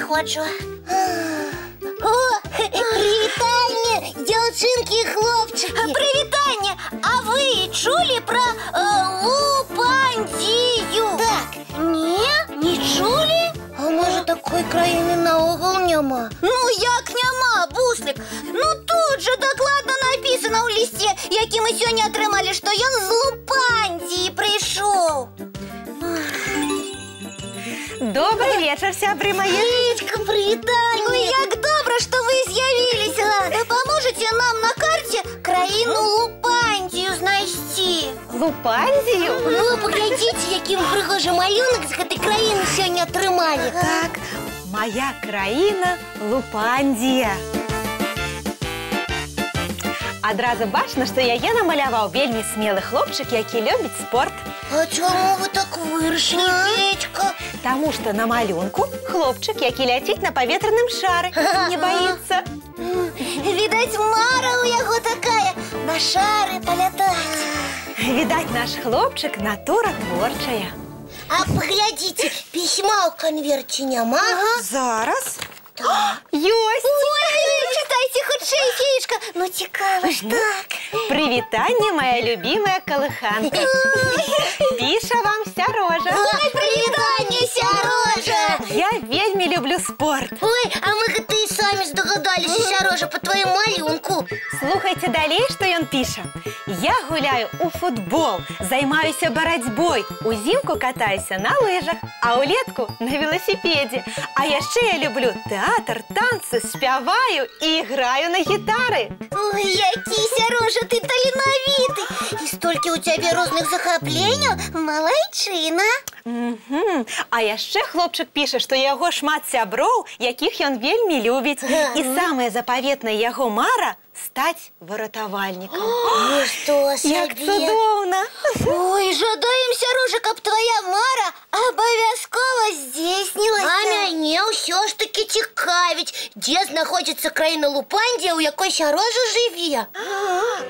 хочу. О, привітання, дівчинки і хлопчики. Привітання, а ви чули про Лупандію? Так. Ні, не чули? А може такої країни наогул нема? Ну як нема, Буслик? Ну тут же докладно написано у листі, який ми сьогодні отримали, що він з Лупандії прийшов. Добрый вечер, сябры мои. Речка, привітання. Ну як добре, що ви з'явилися. Допоможете нам на карті країну Лупандію знайти. Лупандию? Ну, поглядите, який пригожий малюнок з цієї країни сьогодні отримали. Так, моя країна Лупандія. Одразу бачно, що я намалював вельми смілий хлопчик, який любить спорт. А чому ви так вирішили, Петька? Тому що на малюнку хлопчик, який летить на повітряному шарі, не боїться. Видать, Мара у його така, на шари полетать. Видать, наш хлопчик натура творчая. А поглядите, письма у конверті нема. Зараз. Ёсть! Ой, читайте худшей, феечка. Ну, цікаво ж так. Привітання, моя любимая колыханка. Пише вам Сярожа. Ой, привітання, Сярожа. Я вельми люблю спорт. Ой, а ми і самі здогадалися, Сярожа, по твоєму малюнку. Слухайте далее, что он пише. Я гуляю у футбол, займаюся боротьбою, узимку катаюся на лижах, а улетку на велосипеді. А ще я люблю театр, танці, співаю і граю на гітари. Ой, який, Сярожа, ти талановитий. І стільки у тебе різних захоплень, молодчина. Угу. А ще хлопчик пише, що його шмат сябров, яких він вельми любить. І саме заповітна його мара – стать воротовальником. Ну що, собі? Як чудовно! Ой, жадаємо, Сярожа, каб твоя мара обов'язково здійснилася. А мене все ж таки цікавить, де знаходиться країна Лупандія, у якій Сярожа живе.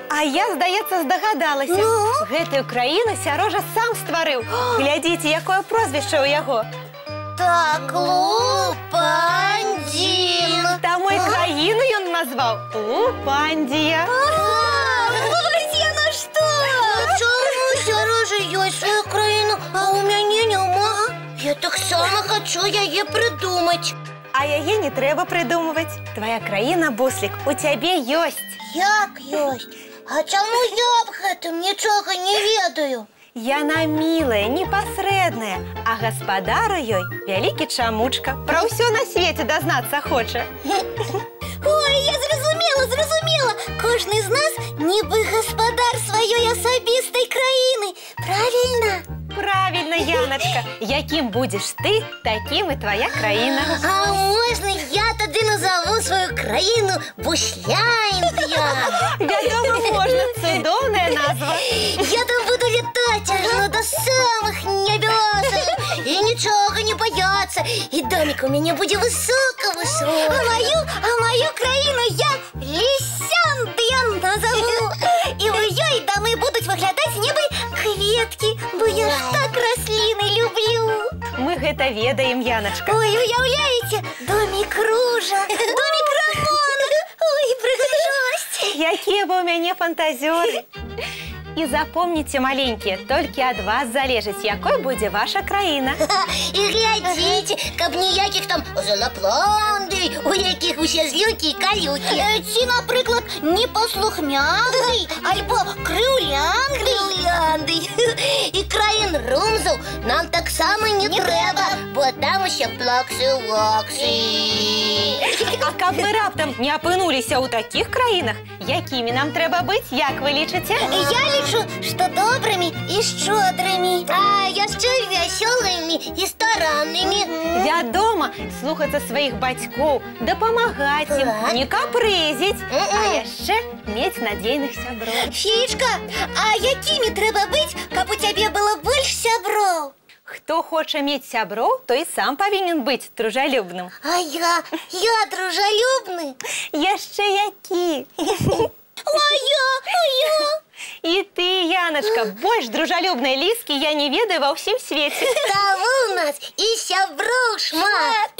А я, здається, здогадалася. Гэтую країну Сярожа сам створив. Глядіть, яке прозвище у його. Так, Лупандін. Там і країну він назвав Лупандія. Ось я на що! Чому, Сярожа, є своя країна, а у мене нема? Я так само хочу її придумати. А її не треба придумувати. Твоя країна, Буслик, у тебе єсть. Як єсть? А чому я об гэтым нічого не ведаю? Яна милая, непосредная, а гаспадару ёй вялікі чамучка. Про ўсё на свеце дазнацца хоча. Ой, я зрозуміла. Кожний з нас ніби гаспадар своєї особистої країни. Правильно? Правильно, Яночка. Яким будеш ти, таким і твоя країна. А можна я тоді назову свою країну Бушляндія? Вядома, можна. Чудовна назва. Я там буду літати аж до самих небес. І нічого не бояться. І домик у мене буде високо-високо. А мою країну я Лісяндія назову. І у її доми будуть виглядати ніби квітки, бо я ж так рослини люблю. Ми гэта ведаем, Яночка. Ой, уявляєте, домик ружа, домик романа. Ой, пригожость. Якія вы у мяне фантазёры. І запомніце, маленькія, толькі ад вас залежыць, якой будзе ваша краіна. І глядзіце, каб ніякіх там залапландий, у якіх усе злюкі і калюкі. Ці, наприклад, непослухмянний, альбо кривлянний. І країн румзов нам так само не треба, бо там усе плакси-лакси. А каб ми раптам не апынуліся ў такіх краінах, якімі нам трэба быць, як вы лічыце? Я лічу, що добрими і щодрими. А яшчэ веселыми і старанними. Вядома, слухацца сваіх бацькоў, дапамагаць ім, не капрызіць, а яшчэ мець надзейных сяброў. Феечка, а якімі трэба быць, каб у цябе было больш сяброў? Хто хоча мець сяброў, той сам павінен быць дружалюбным. А я дружалюбны. Яшчэ які? А я? И ты, Яночка, больш дружалюбной лиски я не ведаю во всем свете. Того у нас и сяброў шмат.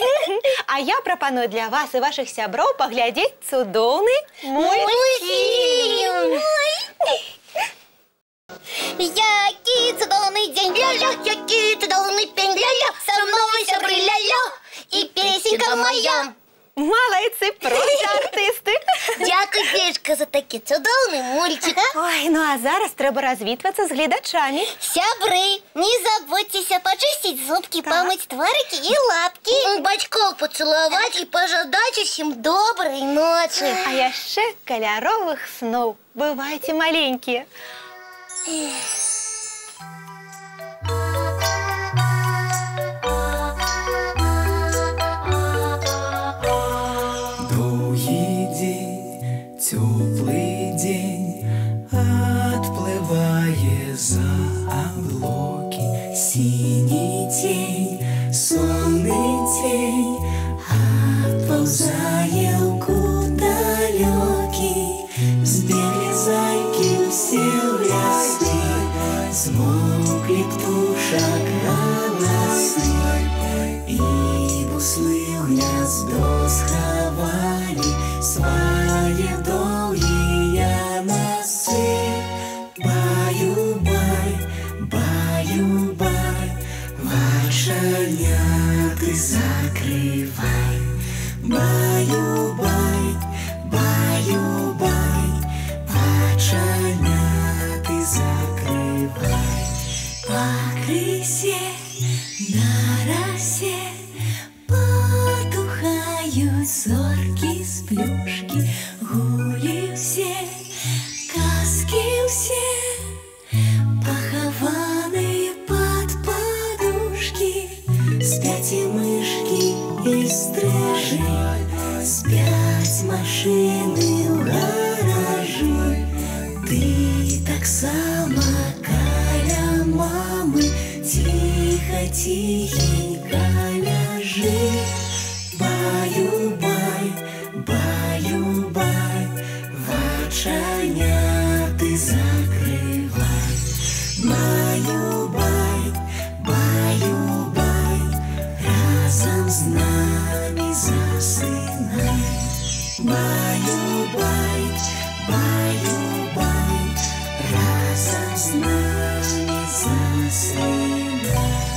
А я прапаную для вас и ваших сяброў паглядзець цудоўны Мультфильм. Які цудоўны дзень, ля-ля, які цудоўны пень, ля-ля, со мной сябры, ля-ля, и песенка моя. Малайцы, просто артисты. Дякую, Фешка, за такі цудоўны мультик. Ой, ну а зараз трэба развітвацца з гледачамі. Сябры, не забудьтеся почистить зубки, помыть тварики и лапки. Бацькоў поцеловать и пожадать усім доброй ночи. А яшчэ каляровых сноў. Бывайце маленькія. Долгий день, теплый день, отплывая за облаки. Синий тень, сонный тень, отползая куда далекий. Сбегли зайки все в лесы, смолкли птушек голосы, и буслы в гнездо сховали свои долгие носы. Баю-бай, баю-бай, вошаняты закрывай. Баю-бай, баю-бай, вошаняты закрывай. По крысе на росе потухают зорки с плюшки. Гули все, каски все, похованные под подушки. Спят и мышки, и стрижи, спят машины в гаражи. Ты так само каля мамы, тихо-тихенько ляжи. Баю-бай, баю-бай, вочаняты закрывай. Баю-бай, баю-бай, разом с нами засынай. Баю-бай, баю-бай, разом с нами засынай.